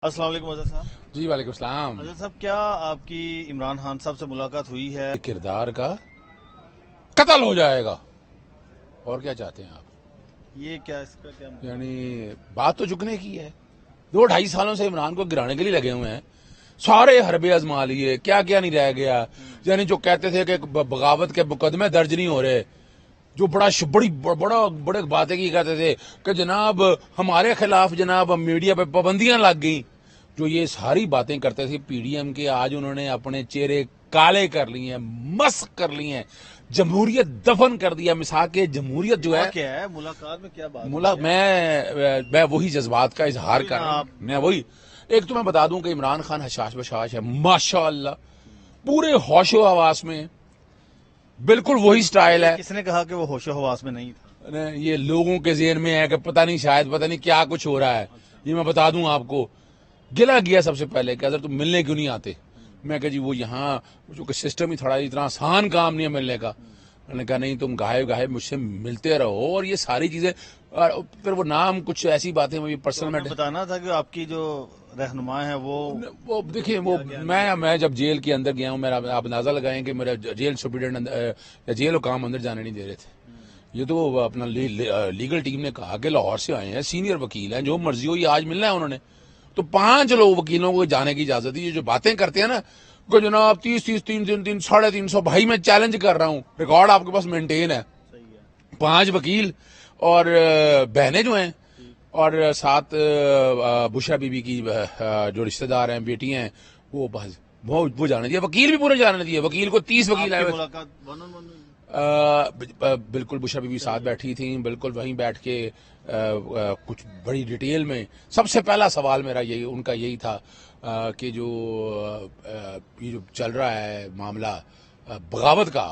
السلام علیکم اظہر صاحب۔ جی وعلیکم السلام۔ اظہر صاحب، کیا آپ کی عمران خان صاحب سے ملاقات ہوئی ہے؟ کردار کا قتل ہو جائے گا، اور کیا چاہتے ہیں آپ؟ یہ کیا اس کا کیا مطلب؟ یعنی بات تو جھکنے کی ہے۔ 2-2.5 سالوں سے عمران کو گرانے کے لیے لگے ہوئے ہیں، سارے حربے آزما لیے، کیا کیا نہیں رہ گیا۔ یعنی جو کہتے تھے کہ بغاوت کے مقدمے درج نہیں ہو رہے، جو بڑے باتیں کی کہتے تھے کہ جناب ہمارے خلاف جناب میڈیا پہ پابندیاں لگ گئیں، جو یہ ساری باتیں کرتے تھے پی ڈی ایم کے، آج انہوں نے اپنے چہرے کالے کر لیے ہیں، مسخ کر لیے ہیں، جمہوریت دفن کر دیا۔ مساق جمہوریت جو ہے، کیا ہے ملاقات میں، کیا بات میں وہی جذبات کا اظہار کر رہا ہوں۔ میں وہی ایک تو میں بتا دوں کہ عمران خان حشاش بشاش ہے، ماشاءاللہ، پورے ہوش و حواس میں، بالکل وہی سٹائل ہے۔ کس نے کہا کہ وہ ہوش و حواس میں نہیں تھا؟ یہ لوگوں کے ذہن میں ہے کہ پتہ نہیں، شاید پتہ نہیں کیا کچھ ہو رہا ہے۔ یہ میں بتا دوں آپ کو، گلا گیا سب سے پہلے کہ اگر تم ملنے کیوں نہیں آتے؟ میں کہا جی وہ یہاں چونکہ سسٹم ہی تھوڑا اتنا آسان کام نہیں ہے ملنے کا۔ انہوں نے کہا نہیں، تم گاہے مجھ سے ملتے رہو، اور یہ ساری چیزیں، اور پھر وہ نام کچھ ایسی باتیں مجھے پرسنل میں بتانا تھا کہ آپ کی جو رہنما ہے وہ دیکھیں، وہ میں جب جیل کے اندر گیا ہوں، میرا آپ اندازہ لگائیں کہ میرا جیل سپرنٹینڈنٹ یا جیل حکام اندر جانے نہیں دے رہے تھے۔ یہ تو وہ اپنا لیگل ٹیم نے کہا کہ لاہور سے آئے ہیں، سینئر وکیل ہیں، جو مرضی ہو یہ آج ملنا ہے انہوں نے، تو 5 لوگ وکیلوں کو جانے کی اجازت دی۔ یہ جو باتیں کرتے ہیں نا کہ جناب 30 350 بھائی میں چیلنج کر رہا ہوں، ریکارڈ آپ کے پاس مینٹین ہے۔ 5 وکیل اور بہنیں جو ہیں، اور ساتھ بشرا بی بی کی جو رشتہ دار ہیں، بیٹی ہیں، وہ جانے دیا، وکیل بھی پورے جانے دیے۔ وکیل کو 30 وکیل آئے، بالکل بشرا بی بی ساتھ بیٹھی تھیں، بالکل وہیں بیٹھ کے کچھ بڑی ڈیٹیل میں۔ سب سے پہلا سوال میرا ان کا یہی تھا کہ یہ جو چل رہا ہے معاملہ بغاوت کا،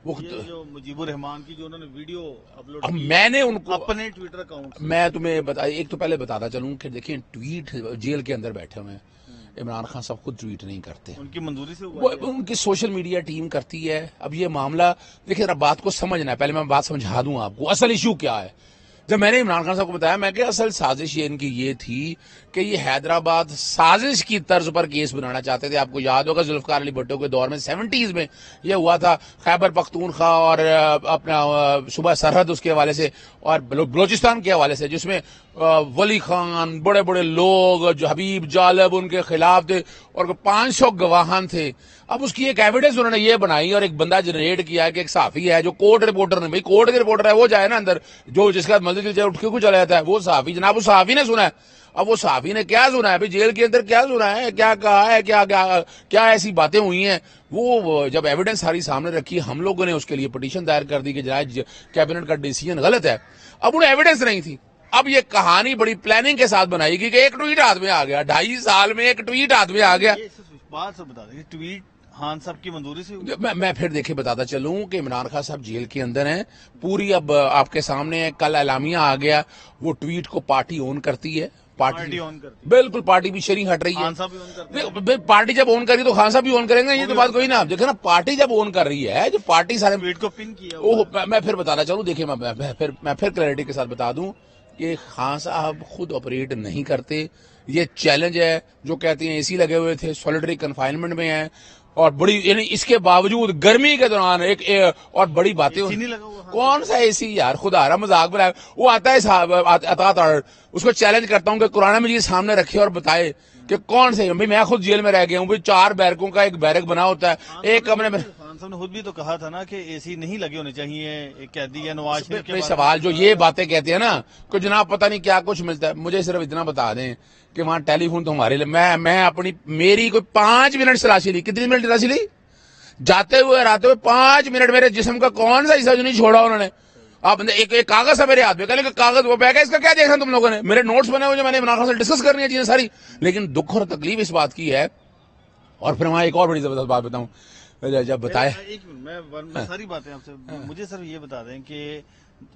وہ جو مجیب الرحمان کی جو انہوں نے ویڈیو اپلوڈ کی، میں نے ان کو اپنے ٹویٹر اکاؤنٹ، میں تمہیں ایک تو پہلے بتاتا چلوں کہ دیکھیں، ٹویٹ جیل کے اندر بیٹھے ہوئے ہیں، عمران خان صاحب خود ٹویٹ نہیں کرتے، ان کی منظوری سے وہ ان کی سوشل میڈیا ٹیم کرتی ہے۔ اب یہ معاملہ دیکھیں، ذرا بات کو سمجھنا ہے، پہلے میں بات سمجھا دوں آپ کو اصل ایشو کیا ہے۔ جب میں نے عمران خان صاحب کو بتایا، میں کہ اصل سازش ان کی یہ تھی کہ یہ حیدرآباد سازش کی طرز پر کیس بنانا چاہتے تھے۔ آپ کو یاد ہوگا ذوالفقار علی بھٹو کے دور میں 70s میں یہ ہوا تھا، خیبر پختونخوا اور اپنا صوبہ سرحد اس کے حوالے سے، اور بلوچستان کے حوالے سے، جس میں ولی خان، بڑے بڑے لوگ، جو حبیب جالب ان کے خلاف تھے، اور 500 گواہان تھے۔ اب اس کی ایک ایویڈنس انہوں نے یہ بنائی، اور ایک بندہ جنریٹ کیا ہے کہ ایک صحافی ہے جو کورٹ رپورٹر نے، بھائی کورٹ کے رپورٹر ہے وہ جائے نا اندر، جو جس کا مسجد اٹھ کے چلا جاتا ہے وہ صحافی، جناب وہ صحافی نے سنا ہے۔ اب وہ صحافی نے کیا سنا ہے؟ بھائی جیل کے اندر کیا سنا ہے، کیا کہا ہے، کیا ایسی باتیں ہوئی ہیں؟ وہ جب ایویڈنس ساری سامنے رکھی، ہم لوگوں نے اس کے لیے پٹیشن دائر کر دی کہ جناب کیبنٹ کا ڈیسیژن غلط ہے۔ اب انہیں ایویڈنس نہیں تھی۔ اب یہ کہانی بڑی پلاننگ کے ساتھ بنائی گئی کہ ایک ٹویٹ ہاتھ میں آ گیا، 2.5 سال میں ایک ٹویٹ ہاتھ میں آ گیا۔ بات سے بتا دیں، ٹویٹ خان صاحب کی منظوری سے میں پھر دیکھے بتاتا چلوں کہ عمران خان صاحب جیل کے اندر ہیں، پوری اب آپ کے سامنے کل اعلامیہ آ گیا، وہ ٹویٹ کو پارٹی اون کرتی ہے، پارٹی بالکل، پارٹی بھی شری ہٹ رہی ہے۔ پارٹی جب اون کری تو خان صاحب بھی اون کریں گے، یہ تو بات کوئی نا۔ دیکھیں نا، پارٹی جب اون کر رہی ہے، جو پارٹی سارے ٹویٹ کو پن کیا، میں پھر بتانا چلوں، دیکھیں میں پھر کلیئرٹی کے ساتھ بتا دوں کہ خان صاحب خود آپریٹ نہیں کرتے۔ یہ چیلنج ہے، جو کہتے ہیں اے سی لگے ہوئے تھے، سولیٹری کنفائنمنٹ میں ہیں، اور بڑی، یعنی اس کے باوجود گرمی کے دوران ایک اور بڑی باتیں، کون سا اے سی یار، خدا رہا مذاق بنایا۔ وہ آتا ہے اس کو چیلنج کرتا ہوں کہ قرآن مجید سامنے رکھے اور بتائے کہ کون سے، بھائی میں خود جیل میں رہ گیا ہوں، بھائی 4 بیرکوں کا ایک بیرک بنا ہوتا ہے، ایک کمرے میں۔ خان صاحب نے خود بھی تو کہا تھا نا کہ اے سی نہیں لگے ہونے چاہیے ایک قیدی یا نواز شریف کے سوال جو یہ باتیں کہتے ہیں نا کہ جناب پتہ نہیں کیا کچھ ملتا ہے، مجھے صرف اتنا بتا دیں کہ وہاں ٹیلی فون تو ہمارے لیے، میں میری کوئی 5 منٹ تلاشی لی، کتنی منٹ تلاشی لی؟ جاتے ہوئے آتے ہوئے 5 منٹ میرے جسم کا کون سا حصہ جو نہیں چھوڑا انہوں نے۔ آپ ایک کاغذ ہے میرے ہاتھ میں، کہنے کہ کاغذ وہ بیگ ہے، اس کا کیا دیکھنا تم لوگوں نے؟ میرے نوٹس بنے ہوئے، میں نے عمران خان سے ڈسکس کرنی ہے چیزیں ساری، لیکن دکھ اور تکلیف اس بات کی ہے۔ اور پھر وہاں ایک اور بڑی زبردست بات بتاؤں، جب بتائے، ایک منٹ، میں ساری باتیں آپ سے، مجھے صرف یہ بتا دیں کہ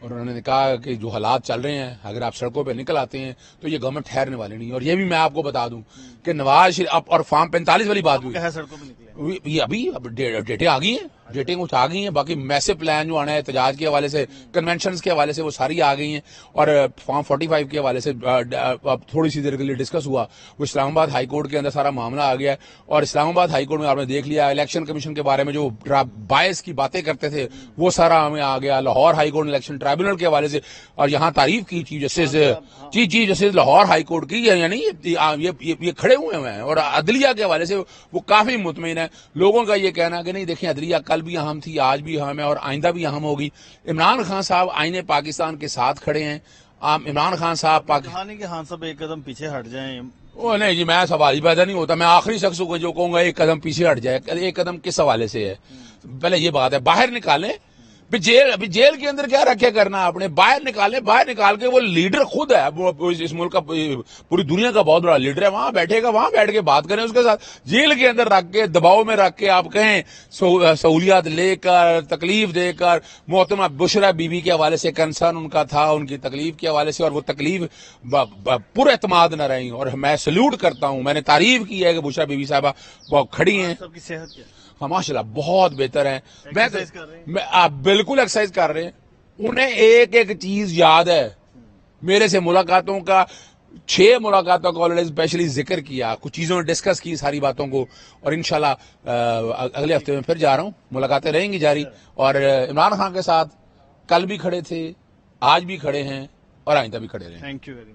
اور انہوں نے کہا کہ جو حالات چل رہے ہیں اگر آپ سڑکوں پہ نکل آتے ہیں تو یہ گورنمنٹ ٹھہرنے والی نہیں. اور یہ بھی میں آپ کو بتا دوں کہ نواز شریف اور فارم 45 والی بات ہوئی, سڑکوں پہ نکلے یہ ابھی ڈیٹیں آ گئی ہیں, ڈیٹیں کچھ آ گئی ہیں. باقی میسو پلان جو آنا ہے احتجاج کے حوالے سے, کنونشنز کے حوالے سے, وہ ساری آ گئی ہیں. اور فارم 45 کے حوالے سے اب تھوڑی سی دیر کے لیے ڈسکس ہوا, وہ اسلام آباد ہائی کورٹ کے اندر سارا معاملہ آ گیا ہے. اور اسلام آباد ہائی کورٹ میں آپ نے دیکھ لیا الیکشن کمیشن کے بارے میں جو باعث کی باتیں کرتے تھے وہ سارا ہمیں آ گیا. لاہور ہائی کورٹ الیکشن ٹرائبونل کے حوالے سے, اور یہاں تعریف کی chief justice Lahore high court کی, یعنی یہ کھڑے ہوئے ہیں. اور عدلیہ کے حوالے سے وہ کافی مطمئن ہے. لوگوں کا یہ کہنا کہ نہیں دیکھیں عدلیہ کل بھی اہم تھی, آج بھی اہم ہے اور آئندہ بھی اہم ہوگی. عمران خان صاحب آئین پاکستان کے ساتھ کھڑے ہیں. عمران خان صاحب کہانی کہ خان صاحب ایک قدم پیچھے ہٹ جائیں. وہ نہیں جی, میں سوال ہی پیدا نہیں ہوتا. میں آخری شخص کو جو کہوں گا ایک قدم پیچھے ہٹ جائے. ایک قدم کس حوالے سے ہے, پہلے یہ بات ہے. باہر نکالیں, ابھی جیل کے اندر کیا رکھے کرنا آپ نے, باہر نکالیں. باہر نکال کے وہ لیڈر خود ہے, وہ اس ملک کا پوری دنیا کا بہت بڑا لیڈر ہے, وہاں بیٹھے گا, وہاں بیٹھ کے بات کریں اس کے ساتھ. جیل کے اندر رکھ کے دباؤ میں رکھ کے آپ کہیں سہولیات لے کر, تکلیف دے کر. محترمہ بشرا بی بی کے حوالے سے کنسرن ان کا تھا, ان کی تکلیف کے حوالے سے, اور وہ تکلیف پر اعتماد نہ رہی. اور میں سلیوٹ کرتا ہوں, میں نے تعریف کی ہے کہ بشرا بی بی صاحبہ کھڑی ہیں. سب کی صحت کیا ماشاء اللہ بہت بہتر ہیں. ایکسرسائز کر رہے ہیں. آپ بالکل ایکسرسائز کر رہے ہیں. انہیں ایک ایک چیز یاد ہے. میرے سے ملاقاتوں کا 6 ملاقاتوں کا آلریڈی اسپیشلی ذکر کیا, کچھ چیزوں نے ڈسکس کی ساری باتوں کو. اور انشاءاللہ اگلے ہفتے میں پھر جا رہا ہوں, ملاقاتیں رہیں گی جاری. اور عمران خان کے ساتھ کل بھی کھڑے تھے, آج بھی کھڑے ہیں اور آئندہ بھی کھڑے رہیں. Thank you very much.